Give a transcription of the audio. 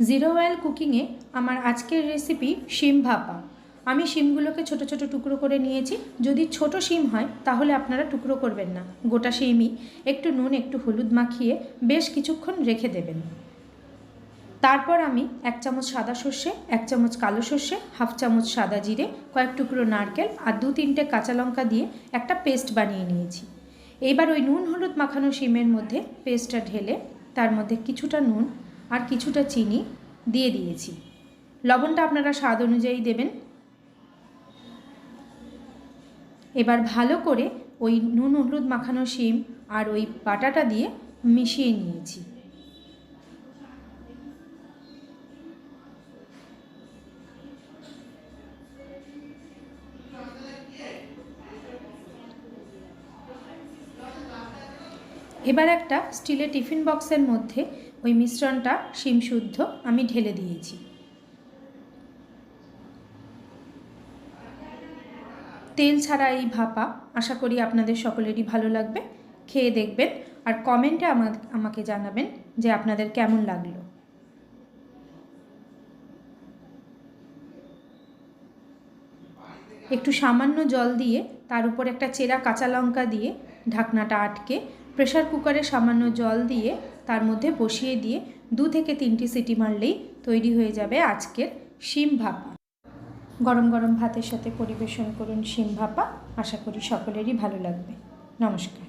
Zero oil কুকিংয়ে আমার আজকের recipe শিম ভাপা। আমি শিমগুলোকে ছোট ছোট টুকরো করে নিয়েছি। যদি ছোট শিম হয় তাহলে আপনারা টুকরো করবেন না, গোটা শিমই একটু নুন একটু হলুদ মাখিয়ে বেশ কিছুক্ষণ রেখে দেবেন। তারপর আমি 1 চামচ সাদা সর্ষে, 1 চামচ কালো সর্ষে, হাফ চামচ সাদা জিরে, কয়েক টুকরো নারকেল আর 2-3টে কাঁচা লঙ্কা দিয়ে একটা পেস্ট বানিয়ে নিয়েছি। এইবার ওই নুন হলুদ মাখানো শিমের মধ্যে পেস্টটা ঢেলে তার মধ্যে কিছুটা নুন আর কিছুটা চিনি দিয়ে দিয়েছি। লবণটা আপনারা স্বাদ অনুযায়ী দেবেন। এবার ভালো করে ওই নুন হলুদ মাখানো শিম আর ওই বাটাটা দিয়ে মিশিয়ে নিয়েছি। এবার একটা স্টিলের টিফিন বক্সের মধ্যে ওই মিশ্রণটা শিম শুদ্ধ আমি ঢেলে দিয়েছি। তেল ছাড়া এই ভাপা আশা করি আপনাদের সকলেরই ভালো লাগবে। খেয়ে দেখবেন আর কমেন্টে আমাকে জানাবেন যে আপনাদের কেমন লাগলো। একটু সামান্য জল দিয়ে তার উপর একটা চেরা কাঁচা লঙ্কা দিয়ে ঢাকনাটা আটকে প্রেসার কুকারে সামান্য জল দিয়ে তার মধ্যে বসিয়ে দিয়ে 2 থেকে 3টি সিটি মারলেই তৈরি হয়ে যাবে আজকের শিম ভাপা। গরম গরম ভাতের সাথে পরিবেশন করুন শিম ভাপা। আশা করি সকলেরই ভালো লাগবে। নমস্কার।